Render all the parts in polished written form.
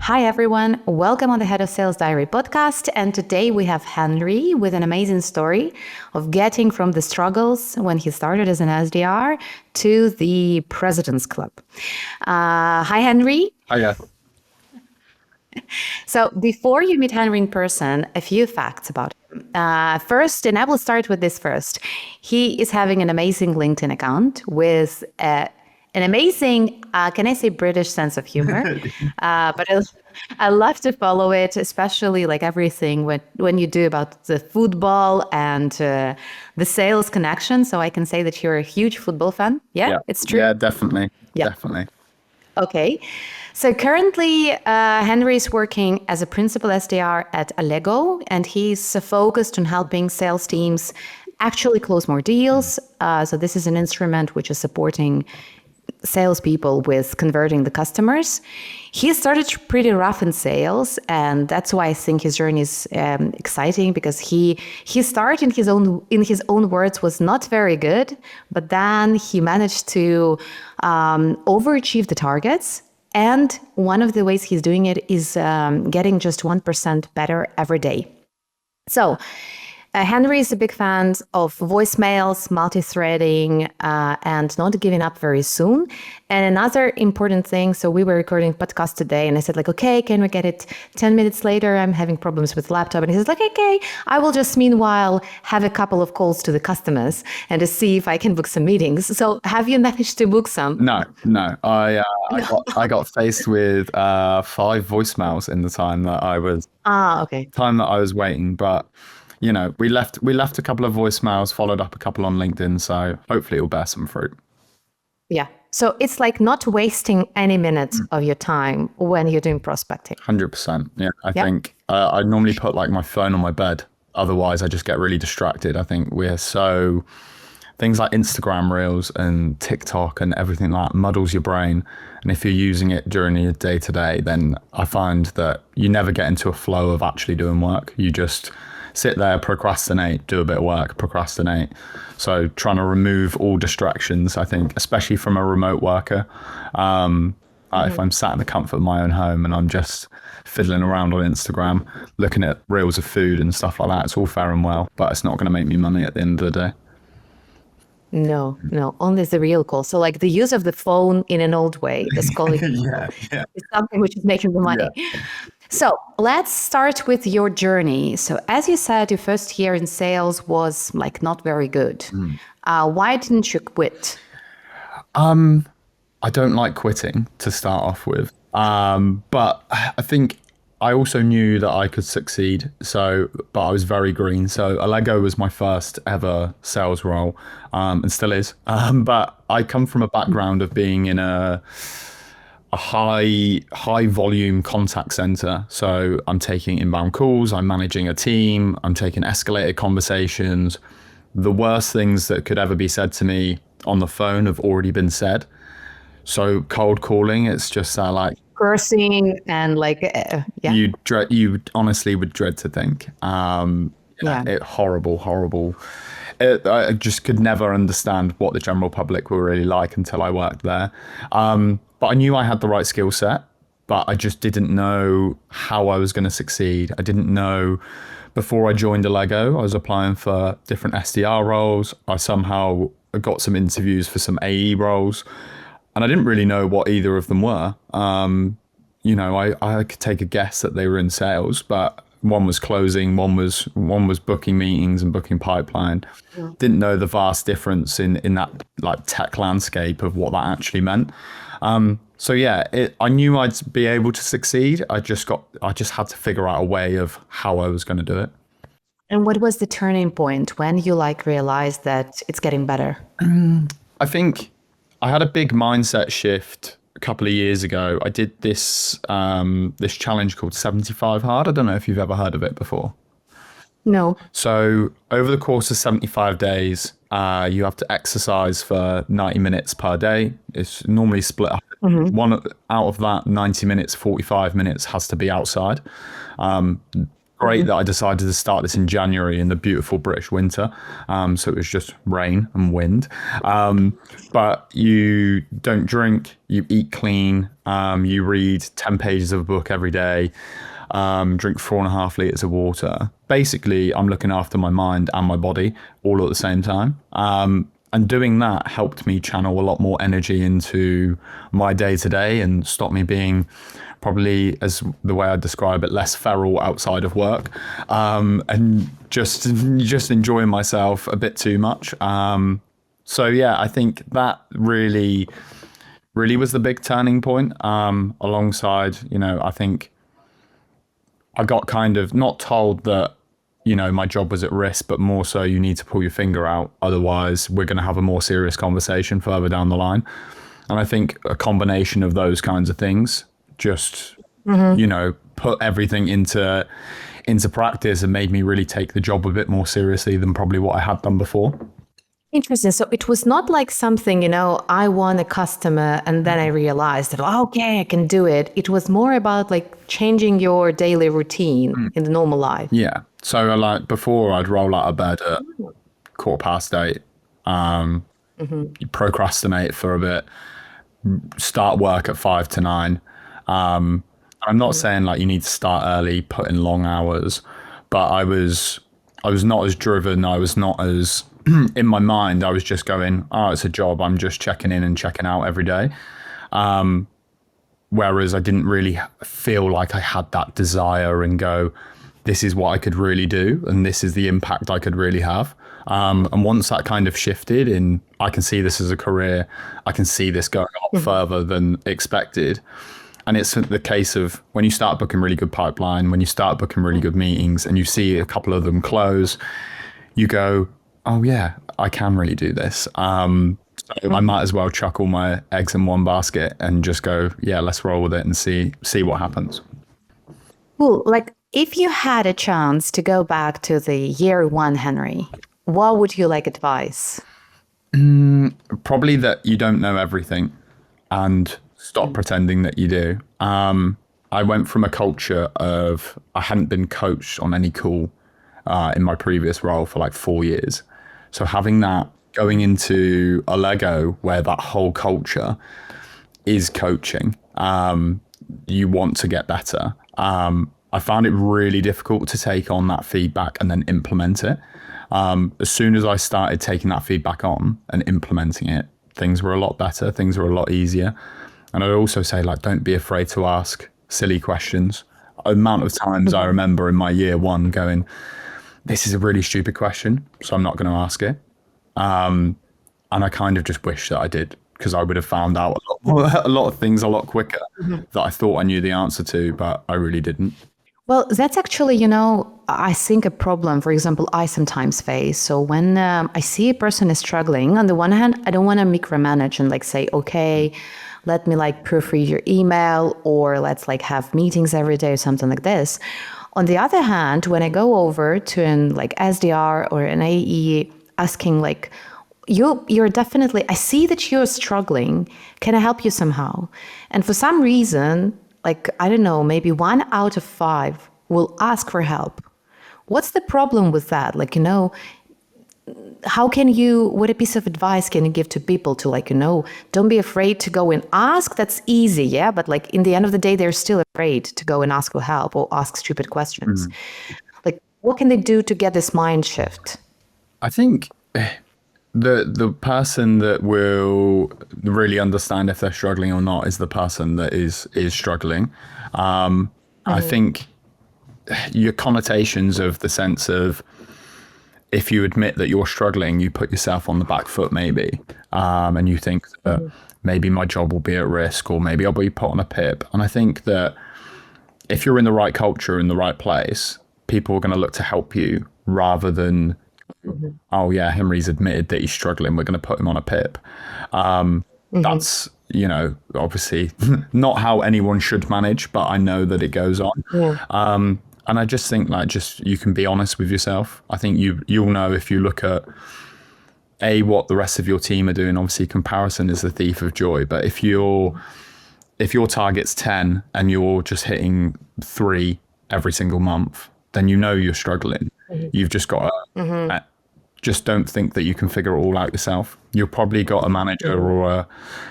Hi everyone, welcome on the Head of Sales Diary podcast. And today we have Henry with an amazing story of getting from the struggles when he started as an SDR to the President's Club. Hi Henry. Hiya. So before you meet Henry in person, a few facts about him. First, and I will start with this first. He is having an amazing LinkedIn account with an amazing, can I say British sense of humor? But I love to follow it, especially like everything when you do about the football and the sales connection. So I can say that you're a huge football fan. Yeah, it's true. Yeah, definitely. Yeah. Definitely. Okay. So currently, Henry is working as a principal SDR at Allego, and he's focused on helping sales teams actually close more deals. So this is an instrument which is supporting salespeople with converting the customers. He started pretty rough in sales, and that's why I think his journey is exciting, because he started in his own words was not very good, but then he managed to overachieve the targets. And one of the ways he's doing it is getting just 1% better every day. So Henry is a big fan of voicemails, multi-threading, and not giving up very soon. And another important thing, so we were recording podcast today, and I said okay, can we get it 10 minutes later? I'm having problems with the laptop. And he says okay, I will just meanwhile have a couple of calls to the customers and to see if I can book some meetings. So have you managed to book some? No. I got faced with 5 voicemails in the time that I was waiting, but you know, we left a couple of voicemails, followed up a couple on LinkedIn, so hopefully it'll bear some fruit. Yeah. So it's like not wasting any minutes of your time when you're doing prospecting. 100%. Yeah. I think I normally put like my phone on my bed. Otherwise, I just get really distracted. I think things like Instagram Reels and TikTok and everything like that muddles your brain. And if you're using it during your day to day, then I find that you never get into a flow of actually doing work. You just sit there, procrastinate, do a bit of work, procrastinate. So trying to remove all distractions, I think, especially from a remote worker. If I'm sat in the comfort of my own home and I'm just fiddling around on Instagram, looking at reels of food and stuff like that, it's all fair and well, but it's not going to make me money at the end of the day. No, only the real call. So like the use of the phone in an old way, this calling is something which is making the money. Yeah. So let's start with your journey. So as you said, your first year in sales was like not very good. Why didn't you quit? I don't like quitting to start off with. But I think I also knew that I could succeed. But I was very green. So Allego was my first ever sales role, and still is. But I come from a background of being in a high volume contact center. So I'm taking inbound calls, I'm managing a team, I'm taking escalated conversations. The worst things that could ever be said to me on the phone have already been said. So cold calling, it's just like cursing and you honestly would dread to think. Horrible. I just could never understand what the general public were really like until I worked there. But I knew I had the right skill set, but I just didn't know how I was going to succeed. I didn't know before I joined Allego, I was applying for different SDR roles. I somehow got some interviews for some AE roles, and I didn't really know what either of them were. I could take a guess that they were in sales, but one was closing, one was booking meetings and booking pipeline. Didn't know the vast difference in that like tech landscape of what that actually meant. I knew I'd be able to succeed. I just had to figure out a way of how I was going to do it. And what was the turning point when you realized that it's getting better? I think I had a big mindset shift a couple of years ago. I did this challenge called 75 Hard. I don't know if you've ever heard of it before. No. So over the course of 75 days, you have to exercise for 90 minutes per day. It's normally split up. Mm-hmm. One out of that 90 minutes, 45 minutes has to be outside. great that I decided to start this in January in the beautiful British winter. So it was just rain and wind. But you don't drink, you eat clean, you read 10 pages of a book every day, drink 4.5 liters of water. Basically, I'm looking after my mind and my body all at the same time. And doing that helped me channel a lot more energy into my day to day and stop me being probably, as the way I describe it, less feral outside of work, and just enjoying myself a bit too much. So yeah, I think that really was the big turning point. Alongside, I think I got kind of not told that, my job was at risk, but more so you need to pull your finger out. Otherwise, we're going to have a more serious conversation further down the line. And I think a combination of those kinds of things just, put everything into practice and made me really take the job a bit more seriously than probably what I had done before. Interesting. So it was not like something, I won a customer and then I realized that, okay, I can do it. It was more about like changing your daily routine in the normal life. Yeah. So like before I'd roll out of bed at 8:15, you procrastinate for a bit, start work at 5 to 9. I'm not saying like you need to start early, put in long hours, but I was not as driven. I was not as in my mind. I was just going, it's a job. I'm just checking in and checking out every day. Whereas I didn't really feel like I had that desire and go, this is what I could really do. And this is the impact I could really have. And once that kind of shifted in, I can see this as a career. I can see this going a lot further than expected. And it's the case of when you start booking really good pipeline, when you start booking really good meetings and you see a couple of them close, you go, oh yeah, I can really do this. So I might as well chuck all my eggs in one basket and just go, yeah, let's roll with it and see what happens. Cool. Like if you had a chance to go back to the year one, Henry, what would you like advice? Probably that you don't know everything and stop pretending that you do. I went from a culture of, I hadn't been coached on any call in my previous role for like 4 years. So having that going into Allego, where that whole culture is coaching, you want to get better. I found it really difficult to take on that feedback and then implement it. As soon as I started taking that feedback on and implementing it, things were a lot better. Things were a lot easier. And I'd also say, like, don't be afraid to ask silly questions. Amount of times I remember in my year one going, this is a really stupid question, so I'm not going to ask it. And I kind of just wish that I did, because I would have found out a lot of things a lot quicker that I thought I knew the answer to, but I really didn't. Well, that's actually, I think a problem, for example, I sometimes face. So when I see a person is struggling, on the one hand, I don't want to micromanage and like say, okay, let me like proofread your email, or let's like have meetings every day or something like this. On the other hand, when I go over to an like SDR or an AE asking like, you're definitely, I see that you're struggling. Can I help you somehow? And for some reason, like, I don't know, maybe 1 out of 5 will ask for help. What's the problem with that? Like, how can what a piece of advice can you give to people to like, don't be afraid to go and ask. That's easy. Yeah. But like in the end of the day, they're still afraid to go and ask for help or ask stupid questions. Like, what can they do to get this mind shift? I think the person that will really understand if they're struggling or not is the person that is struggling. I think your connotations of the sense of, if you admit that you're struggling, you put yourself on the back foot maybe, and you think that maybe my job will be at risk, or maybe I'll be put on a pip. And I think that if you're in the right culture, in the right place, people are going to look to help you rather than, oh yeah, Henry's admitted that he's struggling, we're going to put him on a pip. That's, obviously not how anyone should manage, but I know that it goes on. And I just think you can be honest with yourself. I think you'll know if you look at what the rest of your team are doing. Obviously comparison is the thief of joy, but if your target's 10 and you're just hitting 3 every single month, then you know you're struggling. You've just got to, just don't think that you can figure it all out yourself. You've probably got a manager or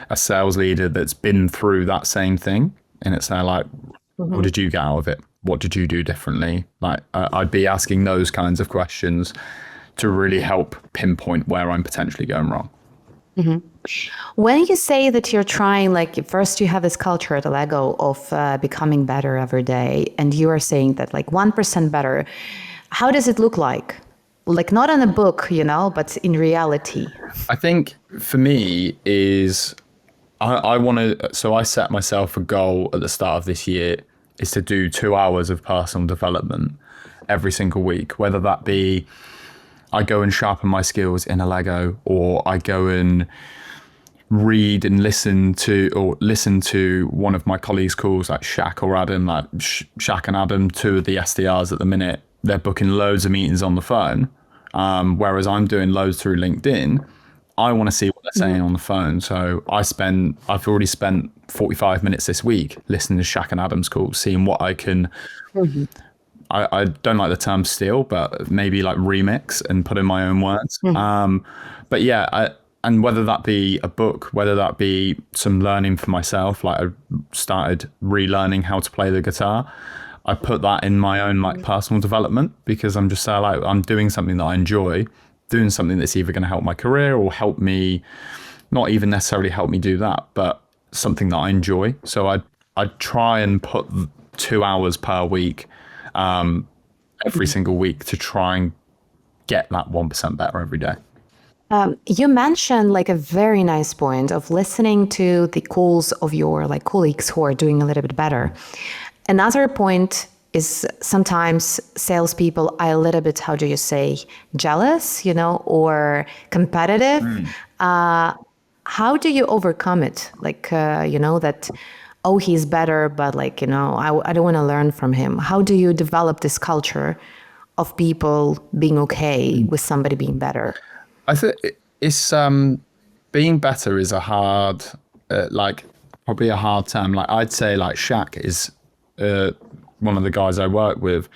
a sales leader that's been through that same thing. And it's like, what did you get out of it? What did you do differently? Like, I'd be asking those kinds of questions to really help pinpoint where I'm potentially going wrong. When you say that you're trying, like first you have this culture at Allego of becoming better every day, and you are saying that like 1% better, how does it look like? Like not in a book, you know, but in reality? I think for me is I want to, so I set myself a goal at the start of this year is to do 2 hours of personal development every single week, whether that be I go and sharpen my skills in Allego, or I go and read and listen to one of my colleagues' calls, like Shaq or Adam, like Shaq and Adam, two of the SDRs at the minute, they're booking loads of meetings on the phone. Whereas I'm doing loads through LinkedIn. I want to see what they're saying on the phone. So I've already spent 45 minutes this week listening to Shaq and Adam's calls, seeing what I can, I don't like the term steal, but maybe like remix and put in my own words. But yeah, and whether that be a book, whether that be some learning for myself, like I started relearning how to play the guitar. I put that in my own like personal development, because I'm just like, I'm doing something that I enjoy, doing something that's either going to help my career or help me, not even necessarily help me do that, but something that I enjoy. So I try and put 2 hours per week, every single week, to try and get that 1% better every day. You mentioned like a very nice point of listening to the calls of your like colleagues who are doing a little bit better. Another point is sometimes salespeople are a little bit, how do you say, jealous, you know, or competitive. How do you overcome it? Like, you know, that, oh, he's better, but like, you know, I don't want to learn from him. How do you develop this culture of people being okay with somebody being better? I think it's being better is a hard, like probably a hard term. Like I'd say like Shaq is one of the guys I work with.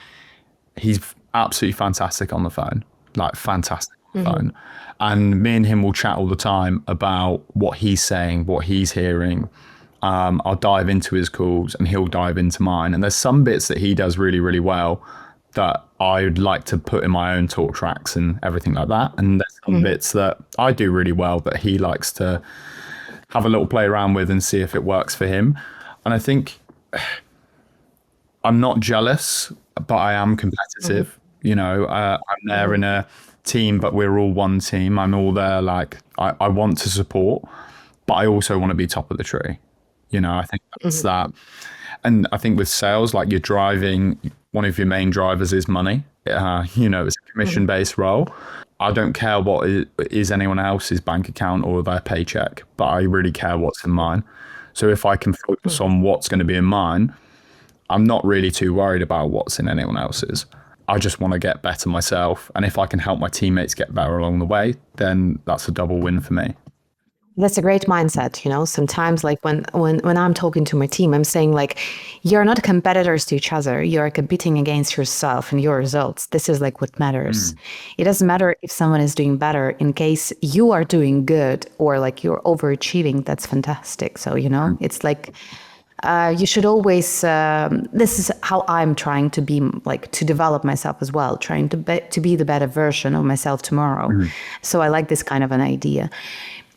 He's absolutely fantastic on the phone, like fantastic on the phone. And me and him will chat all the time about what he's saying, what he's hearing. I'll dive into his calls and he'll dive into mine. And there's some bits that he does really, really well that I'd like to put in my own talk tracks and everything like that. And there's some bits that I do really well that he likes to have a little play around with and see if it works for him. And I think I'm not jealous, but I am competitive. You know, I'm there in a team, but we're all one team. I'm all there. Like I want to support, but I also want to be top of the tree. You know, I think that's that. And I think with sales, like you're driving, one of your main drivers is money. You know, it's a commission-based role. I don't care what is anyone else's bank account or their paycheck, but I really care what's in mine. So if I can focus on what's going to be in mine, I'm not really too worried about what's in anyone else's. I just want to get better myself. And if I can help my teammates get better along the way, then that's a double win for me. That's a great mindset. You know, sometimes like when I'm talking to my team, I'm saying like, you're not competitors to each other. You're competing against yourself and your results. This is like what matters. It doesn't matter if someone is doing better. In case you are doing good or like you're overachieving, that's fantastic. So, you know, it's like, you should always, this is how I'm trying to be, like to develop myself as well, trying to be the better version of myself tomorrow. So I like this kind of an idea.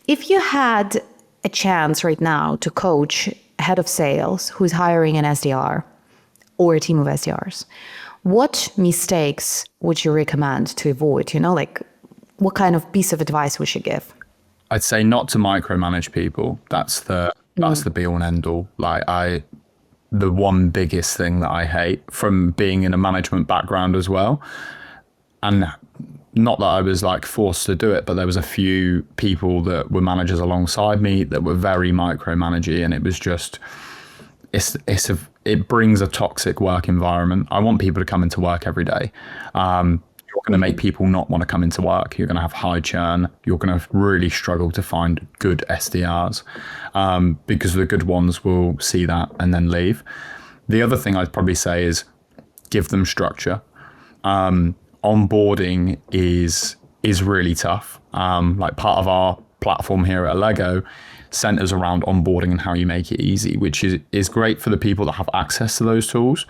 If you had a chance right now to coach a head of sales who's hiring an SDR or a team of SDRs, what mistakes would you recommend to avoid? You know, like what kind of piece of advice would you give? I'd say not to micromanage people. That's the be all and end all. Like the one biggest thing that I hate from being in a management background as well. And not that I was like forced to do it, but there was a few people that were managers alongside me that were very micromanagey, and it was just, it brings a toxic work environment. I want people to come into work every day. You're going to make people not want to come into work. You're going to have high churn. You're going to really struggle to find good SDRs because the good ones will see that and then leave. The other thing I'd probably say is give them structure. Onboarding is really tough. Like part of our platform here at Allego centers around onboarding and how you make it easy, which is great for the people that have access to those tools.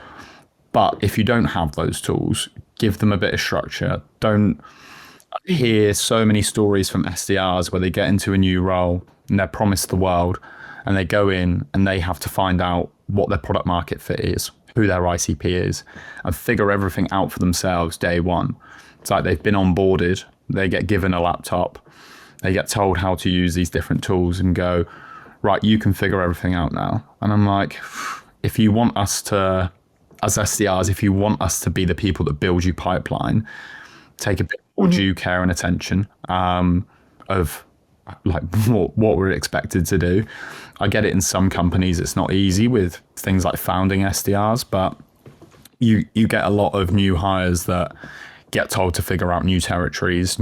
But if you don't have those tools, give them a bit of structure. Don't hear so many stories from SDRs where they get into a new role and they're promised the world and they go in and they have to find out what their product market fit is, who their ICP is, and figure everything out for themselves day one. It's like they've been onboarded, they get given a laptop, they get told how to use these different tools and go, right, you can figure everything out now. And I'm like, if you want us to, as SDRs, if you want us to be the people that build you pipeline, take a bit more due care and attention of like what we're expected to do. I get it, in some companies it's not easy with things like founding SDRs, but you get a lot of new hires that get told to figure out new territories,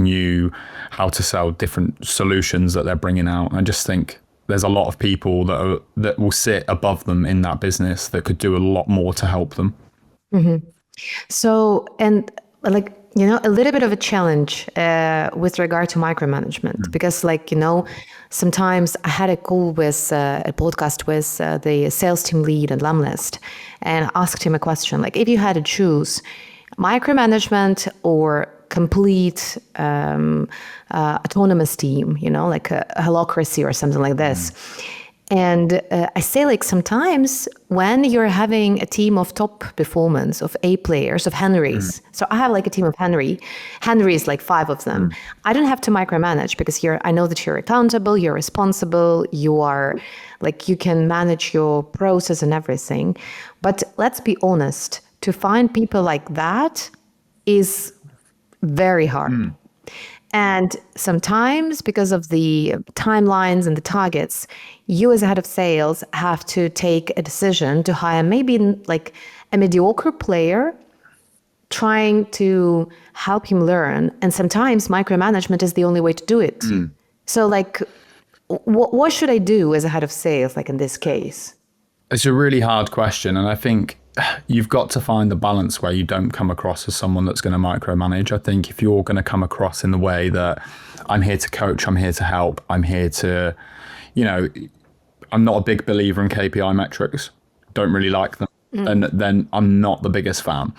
how to sell different solutions that they're bringing out. I just think there's a lot of people that will sit above them in that business that could do a lot more to help them. So, and like, a little bit of a challenge with regard to micromanagement, because sometimes I had a call with a podcast with the sales team lead at Lamlist and asked him a question, like, if you had to choose micromanagement or complete autonomous team, like a holacracy or something like this. And I say, like, sometimes when you're having a team of top performance, of A players, of Henrys, so I have like a team of Henrys, like 5 of them. I don't have to micromanage because I know that you're accountable, you're responsible, you are like, you can manage your process and everything. But let's be honest, to find people like that is very hard. And sometimes, because of the timelines and the targets, you as a head of sales have to take a decision to hire maybe like a mediocre player, trying to help him learn. And sometimes micromanagement is the only way to do it. So like, what should I do as a head of sales, like in this case? It's a really hard question. And I think you've got to find the balance where you don't come across as someone that's going to micromanage. I think if you're going to come across in the way that I'm here to coach, I'm here to help, I'm here to, I'm not a big believer in KPI metrics, don't really like them, and then I'm not the biggest fan.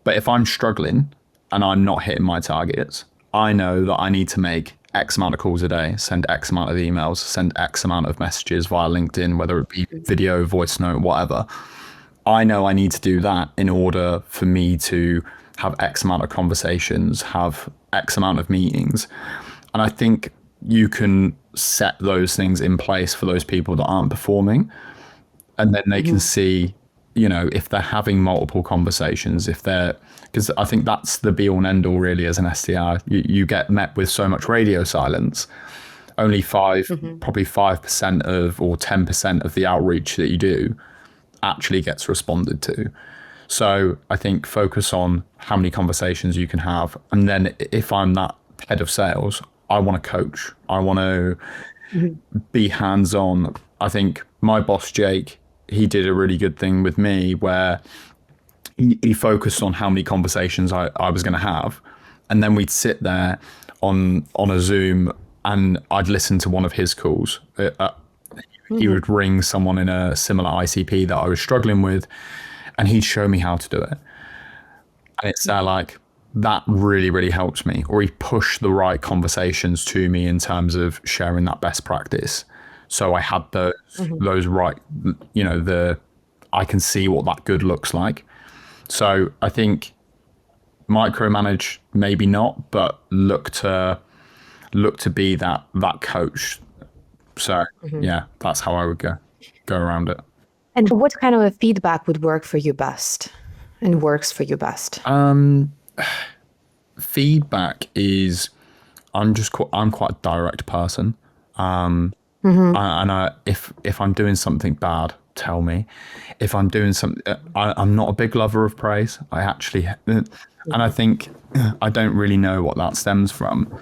But if I'm struggling and I'm not hitting my targets, I know that I need to make X amount of calls a day, send X amount of emails, send X amount of messages via LinkedIn, whether it be video, voice note, whatever. I know I need to do that in order for me to have X amount of conversations, have X amount of meetings. And I think you can set those things in place for those people that aren't performing. And then they can see, if they're having multiple conversations, because I think that's the be all and end all really as an SDR. You get met with so much radio silence. Only probably 5% of, or 10% of the outreach that you do actually gets responded to. So I think focus on how many conversations you can have. And then if I'm that head of sales, I want to coach. I want to be hands-on. I think my boss, Jake, he did a really good thing with me where he focused on how many conversations I was going to have. And then we'd sit there on a Zoom and I'd listen to one of his calls. He would ring someone in a similar ICP that I was struggling with, and he'd show me how to do it. And it's like, that really, really helps me. Or he'd push the right conversations to me in terms of sharing that best practice. So I had those right, I can see what that good looks like. So I think micromanage, maybe not, but look to be that coach. So yeah, that's how I would go around it. And what kind of a feedback would work for you best and works for you best? Feedback is, I'm quite a direct person. If I'm doing something bad, tell me. If I'm doing something, I'm not a big lover of praise. And I think I don't really know what that stems from.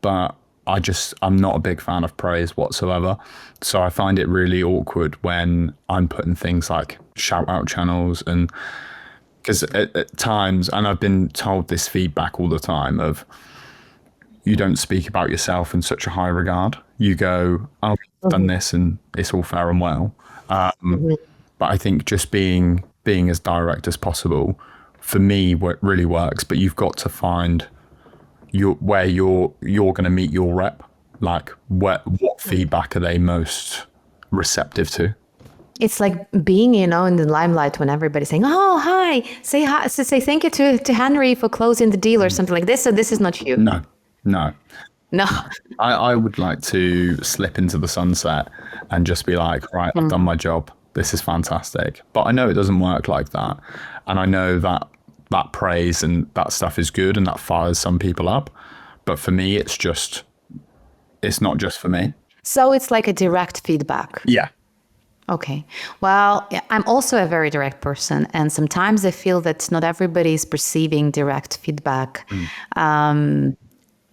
But I'm not a big fan of praise whatsoever. So I find it really awkward when I'm putting things like shout out channels and Because at times, and I've been told this feedback all the time of, you don't speak about yourself in such a high regard. You go, oh, I've done this and it's all fair and well. But I think just being as direct as possible, for me, what really works. But you've got to find where you're going to meet your rep. Like, what feedback are they most receptive to? It's like being, in the limelight when everybody's saying, "Oh, hi, say hi, say thank you to Henry for closing the deal," or something like this. So this is not you. No. I would like to slip into the sunset and just be like, right, I've done my job. This is fantastic. But I know it doesn't work like that. And I know that praise and that stuff is good and that fires some people up. But for me, it's not just for me. So it's like a direct feedback. Yeah. Okay. Well, I'm also a very direct person. And sometimes I feel that not everybody is perceiving direct feedback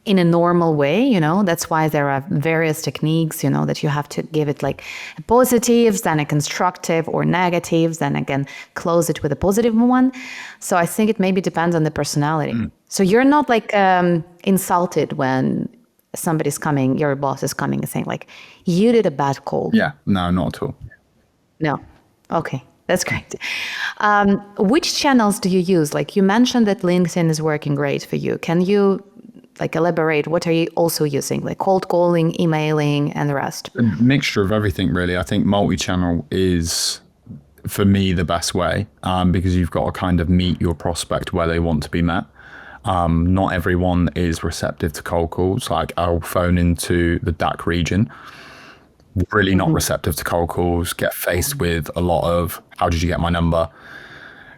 in a normal way, That's why there are various techniques, that you have to give it like positives, then a constructive, or negatives, then again, close it with a positive one. So I think it maybe depends on the personality. So you're not like insulted when somebody's coming, your boss is coming and saying like, you did a bad call. Yeah, no, not at all. No. Okay. That's great. Which channels do you use? Like you mentioned that LinkedIn is working great for you. Can you elaborate? What are you also using? Like cold calling, emailing, and the rest? A mixture of everything, really. I think multi-channel is, for me, the best way because you've got to kind of meet your prospect where they want to be met. Not everyone is receptive to cold calls. Like I'll phone into the DAC region, really not receptive to cold calls, get faced with a lot of, how did you get my number?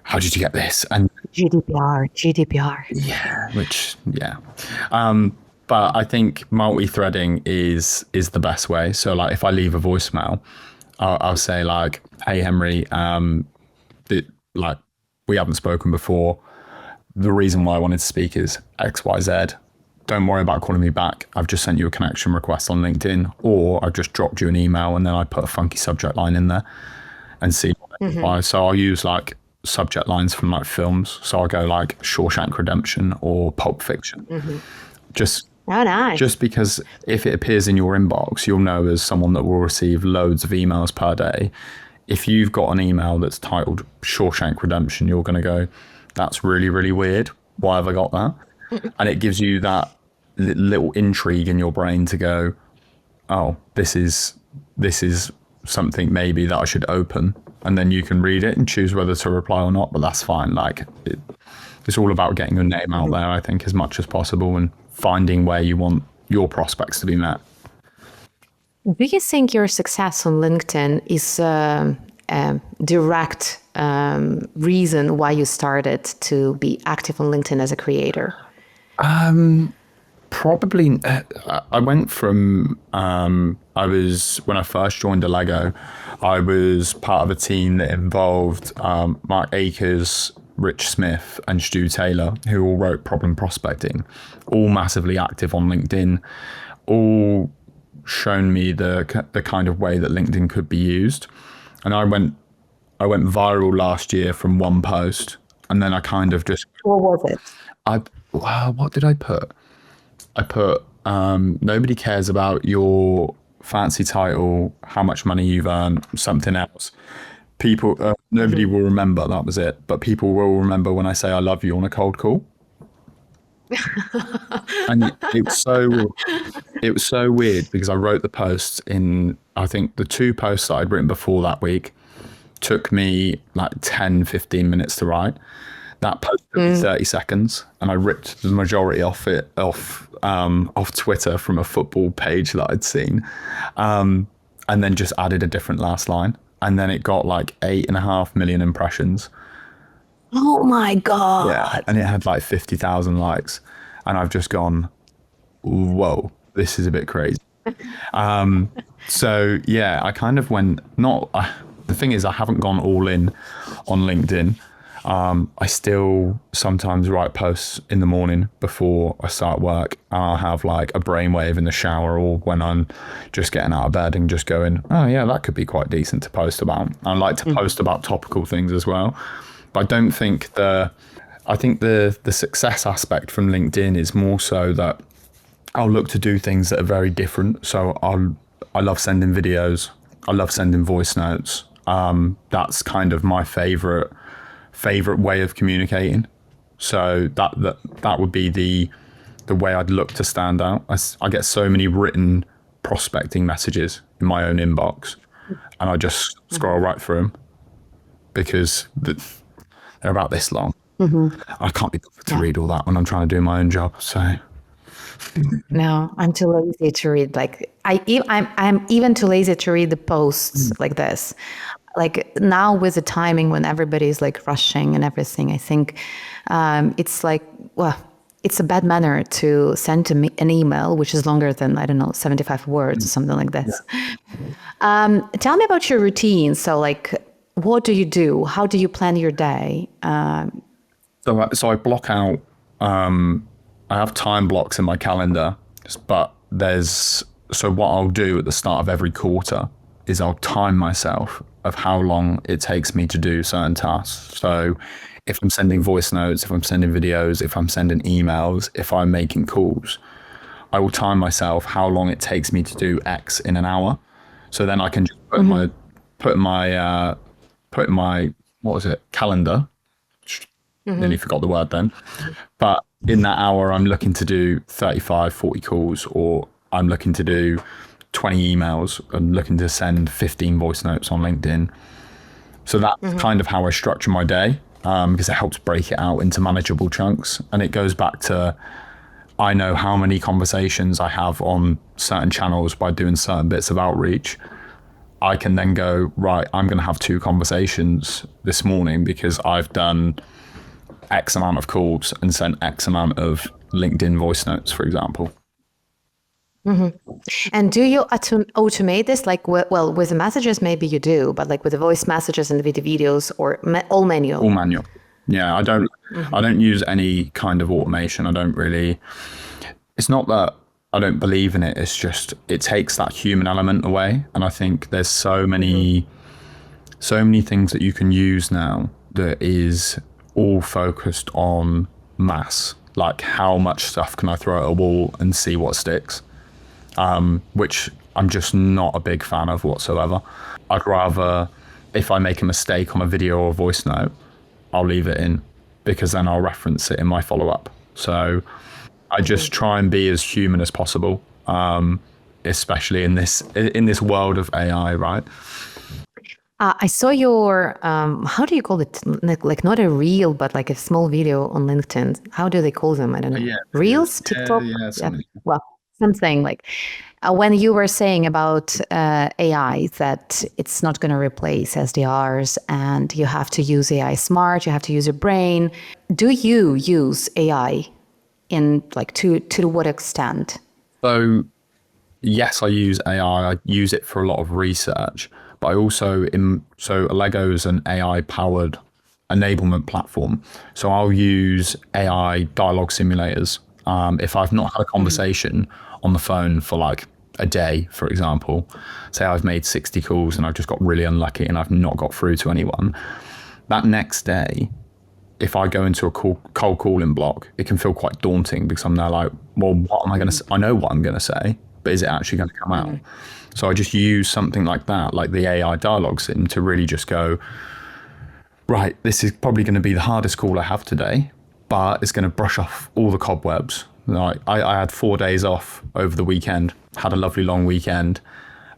How did you get this? And GDPR. Yeah. But I think multi-threading is the best way. So like if I leave a voicemail, I'll say like, hey, Henry, we haven't spoken before. The reason why I wanted to speak is X, Y, Z. Don't worry about calling me back. I've just sent you a connection request on LinkedIn, or I've just dropped you an email and then I put a funky subject line in there and see why. So I'll use like subject lines from like films. So I'll go like Shawshank Redemption or Pulp Fiction. Just because if it appears in your inbox, you'll know as someone that will receive loads of emails per day. If you've got an email that's titled Shawshank Redemption, you're going to go, that's really, really weird. Why have I got that? And it gives you that little intrigue in your brain to go, oh, this is something maybe that I should open. And then you can read it and choose whether to reply or not. But that's fine. Like it's all about getting your name out there, I think, as much as possible and finding where you want your prospects to be met. Do you think your success on LinkedIn is a direct reason why you started to be active on LinkedIn as a creator? Probably. I went from, when I first joined Allego, I was part of a team that involved Mark Akers, Rich Smith, and Stu Taylor, who all wrote Problem Prospecting, all massively active on LinkedIn, all shown me the kind of way that LinkedIn could be used. And I went viral last year from one post, and then I kind of just... What was it? What did I put? I put, nobody cares about your fancy title, how much money you've earned, something else. People, nobody will remember, that was it. But people will remember when I say I love you on a cold call. And it was so weird because I wrote the post in, I think the 2 posts that I'd written before that week took me like 10, 15 minutes to write. That post took me 30 seconds, and I ripped the majority off Twitter from a football page that I'd seen, and then just added a different last line, and then it got like 8.5 million impressions. Oh my God. Yeah, and it had like 50,000 likes, and I've just gone, whoa, this is a bit crazy. So yeah, I kind of went, the thing is I haven't gone all in on LinkedIn. I still sometimes write posts in the morning before I start work. I'll have like a brainwave in the shower or when I'm just getting out of bed and just going, oh yeah, that could be quite decent to post about. I like to post about topical things as well. But I don't think I think the success aspect from LinkedIn is more so that I'll look to do things that are very different. So I love sending videos. I love sending voice notes. That's kind of my favorite way of communicating. So that would be the way I'd look to stand out. I get so many written prospecting messages in my own inbox, and I just scroll right through them because they're about this long. I can't be bothered to read all that when I'm trying to do my own job. So no, I'm too lazy to read. Like I'm even too lazy to read the posts like this. Like now with the timing when everybody's like rushing and everything, I think it's like, well, it's a bad manner to send an email which is longer than, I don't know, 75 words or something like this. Tell me about your routine. So like, what do you do? How do you plan your day? So I block out, I have time blocks in my calendar, but so what I'll do at the start of every quarter is I'll time myself of how long it takes me to do certain tasks. So if I'm sending voice notes, if I'm sending videos, if I'm sending emails, if I'm making calls, I will time myself how long it takes me to do X in an hour. So then I can just put in my what was it, calendar. Nearly forgot the word then. But in that hour, I'm looking to do 35, 40 calls, or I'm looking to do 20 emails. I'm looking to send 15 voice notes on LinkedIn. So that's kind of how I structure my day, because it helps break it out into manageable chunks. And it goes back to, I know how many conversations I have on certain channels by doing certain bits of outreach. I can then go, right, I'm going to have 2 conversations this morning because I've done X amount of calls and sent X amount of LinkedIn voice notes, for example. And do you automate this? Like, well, with the messages, maybe you do, but like with the voice messages and the videos, or all manual? All manual. Yeah, I don't use any kind of automation. It's not that I don't believe in it. It's just, it takes that human element away. And I think there's so many things that you can use now that is all focused on mass. Like, how much stuff can I throw at a wall and see what sticks? Which I'm just not a big fan of whatsoever. I'd rather, if I make a mistake on a video or a voice note, I'll leave it in, because then I'll reference it in my follow-up. So I just try and be as human as possible, especially in this world of AI, right? I saw your, how do you call it? Like not a reel, but like a small video on LinkedIn. How do they call them? I don't know. Yeah. Reels, TikTok? Something. Well, something like when you were saying about AI, that it's not going to replace SDRs and you have to use AI smart, you have to use your brain. Do you use AI in like to what extent? So yes, I use AI. I use it for a lot of research, but I also, so Allego is an AI powered enablement platform. So I'll use AI dialogue simulators. If I've not had a conversation on the phone for like a day, for example, say I've made 60 calls and I've just got really unlucky and I've not got through to anyone, that next day, if I go into a cold calling block, it can feel quite daunting, because I'm there like, well, what am I going to say? I know what I'm going to say, but is it actually going to come out? So I just use something like that, like the AI dialogue sim, to really just go, right, this is probably going to be the hardest call I have today, but it's going to brush off all the cobwebs. Like, I had 4 days off over the weekend, had a lovely long weekend.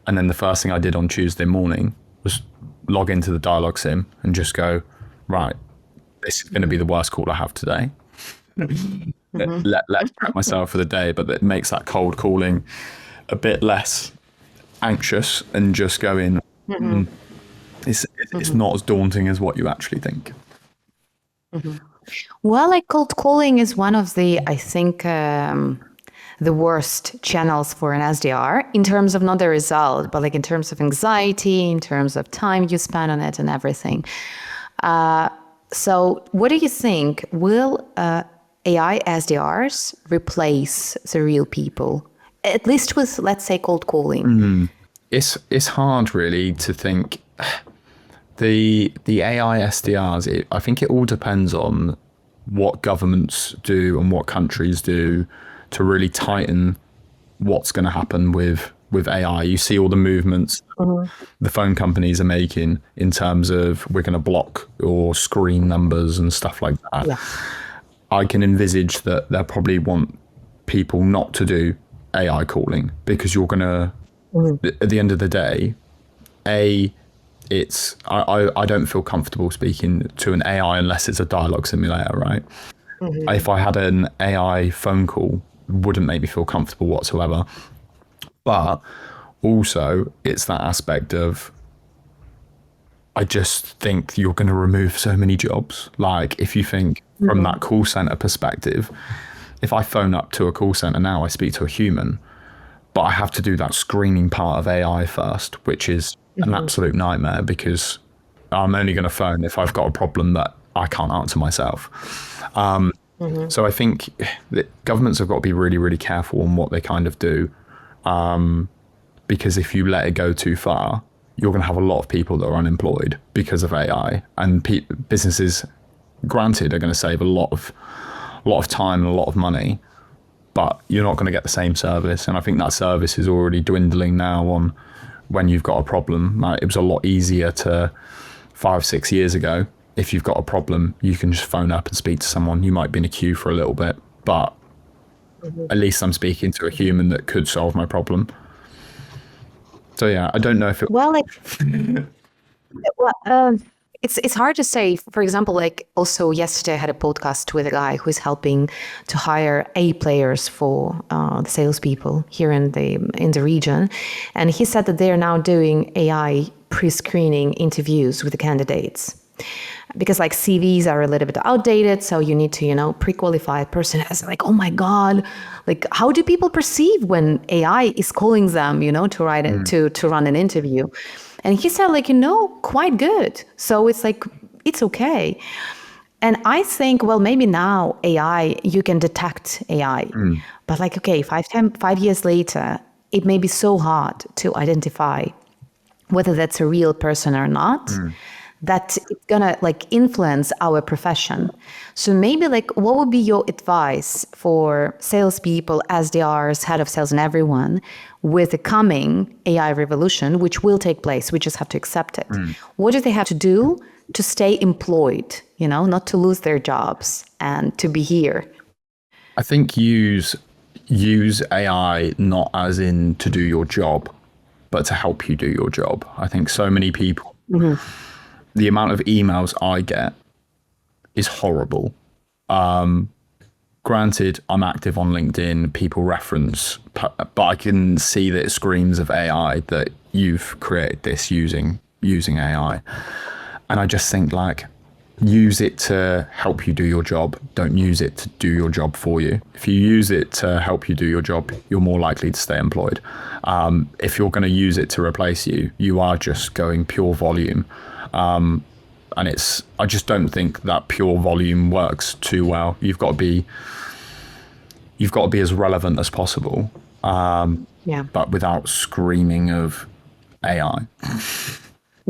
And then the first thing I did on Tuesday morning was log into the dialogue sim and just go, right, this is going to be the worst call I have today. Let's prep myself for the day, but it makes that cold calling a bit less anxious and just going, it's not as daunting as what you actually think. Well, like cold calling is one of the, I think, the worst channels for an SDR in terms of not the result, but like in terms of anxiety, in terms of time you spend on it and everything. So what do you think? Will AI SDRs replace the real people, at least with, let's say, cold calling? It's hard really to think. The AI SDRs, I think it all depends on what governments do and what countries do to really tighten what's going to happen with AI. You see all the movements the phone companies are making in terms of we're going to block or screen numbers and stuff like that. Yeah. I can envisage that they'll probably want people not to do AI calling because you're going to, at the end of the day, I don't feel comfortable speaking to an AI unless it's a dialogue simulator, right? If I had an AI phone call, it wouldn't make me feel comfortable whatsoever. But also, it's that aspect of, I just think you're going to remove so many jobs. Like, if you think from that call center perspective, if I phone up to a call center now, I speak to a human, but I have to do that screening part of AI first, which is an absolute nightmare because I'm only going to phone if I've got a problem that I can't answer myself. So I think that governments have got to be really, really careful on what they kind of do. Because if you let it go too far, you're going to have a lot of people that are unemployed because of AI, and businesses, granted, are going to save a lot of time and a lot of money, but you're not going to get the same service. And I think that service is already dwindling now on when you've got a problem. Like, it was a lot easier to 5-6 years ago. If you've got a problem, you can just phone up and speak to someone. You might be in a queue for a little bit, but at least I'm speaking to a human that could solve my problem. So yeah, I don't know if it... Well, like, it's hard to say. For example, like, also yesterday I had a podcast with a guy who is helping to hire A players for the salespeople here in the region, and he said that they are now doing AI pre-screening interviews with the candidates. Because like CVs are a little bit outdated, so you need to, pre-qualify a person as like, oh my God, like, how do people perceive when AI is calling them, to write it, to run an interview? And he said, like, quite good. So it's like, it's okay. And I think, well, maybe now AI, you can detect AI, but like, okay, 5 years later, it may be so hard to identify whether that's a real person or not. That it's gonna like influence our profession. So maybe like, what would be your advice for salespeople, SDRs, head of sales, and everyone with the coming AI revolution, which will take place? We just have to accept it. What do they have to do to stay employed? Not to lose their jobs and to be here. I think use AI not as in to do your job, but to help you do your job. I think so many people. The amount of emails I get is horrible. Granted, I'm active on LinkedIn, people reference, but I can see that it screams of AI, that you've created this using AI. And I just think, like, use it to help you do your job. Don't use it to do your job for you. If you use it to help you do your job, you're more likely to stay employed. If you're going to use it to replace you, you are just going pure volume. And I just don't think that pure volume works too well. You've got to be as relevant as possible. But without screaming of AI.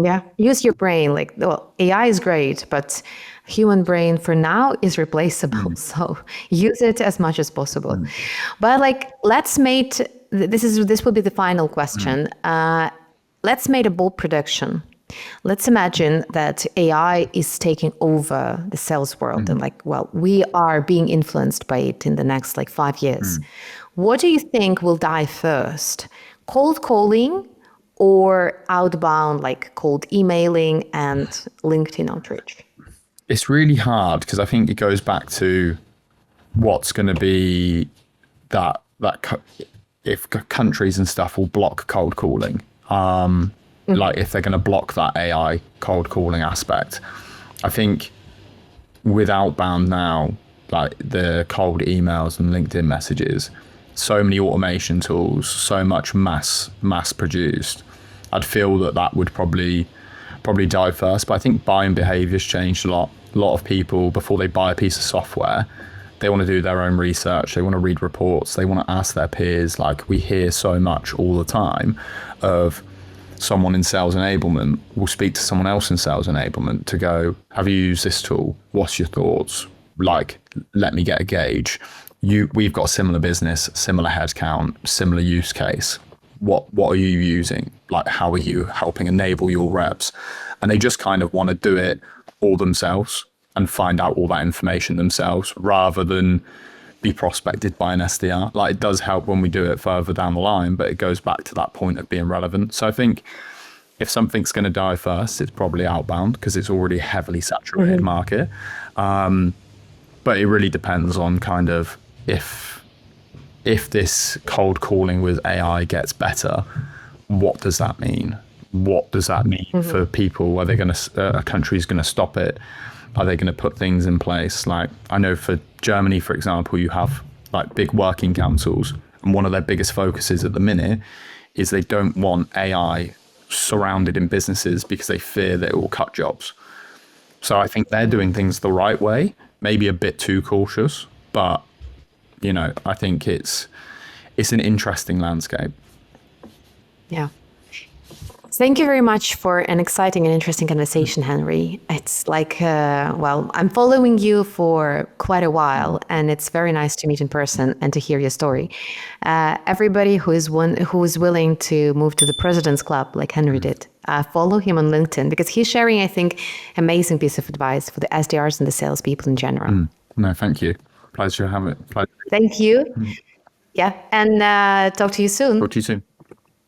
Yeah, use your brain. Like, well, AI is great, but human brain for now is replaceable. So use it as much as possible. But like, let's make this will be the final question. Let's make a bold prediction. Let's imagine that AI is taking over the sales world, and like, well, we are being influenced by it in the next like 5 years. What do you think will die first? Cold calling or outbound, like cold emailing and LinkedIn outreach? It's really hard because I think it goes back to what's going to be that if countries and stuff will block cold calling. Like, if they're going to block that AI cold calling aspect. I think with outbound now, like the cold emails and LinkedIn messages, so many automation tools, so much mass produced, I'd feel that would probably die first. But I think buying behavior's changed a lot. A lot of people, before they buy a piece of software, they want to do their own research. They want to read reports. They want to ask their peers. Like, we hear so much all the time of someone in sales enablement will speak to someone else in sales enablement to go, have you used this tool? What's your thoughts? Like, let me get a gauge. We've got a similar business, similar headcount, similar use case. What are you using? Like, how are you helping enable your reps? And they just kind of want to do it all themselves and find out all that information themselves rather than be prospected by an SDR. Like, it does help when we do it further down the line, but it goes back to that point of being relevant. So I think if something's going to die first, it's probably outbound because it's already a heavily saturated market. But it really depends on kind of if this cold calling with AI gets better, what does that mean? What does that mean for people? Are they going to, a country's going to stop it? Are they going to put things in place? Like, I know for Germany, for example, you have like big working councils, and one of their biggest focuses at the minute is they don't want AI surrounded in businesses because they fear that it will cut jobs. So I think they're doing things the right way, maybe a bit too cautious, but you know, I think it's an interesting landscape. Yeah. Thank you very much for an exciting and interesting conversation, Henry. It's like, well, I'm following you for quite a while, and it's very nice to meet in person and to hear your story. Everybody who is willing to move to the President's Club, like Henry did, follow him on LinkedIn, because he's sharing, I think, amazing piece of advice for the SDRs and the salespeople in general. No, thank you. Pleasure having it. Thank you. Yeah, and talk to you soon. Talk to you soon.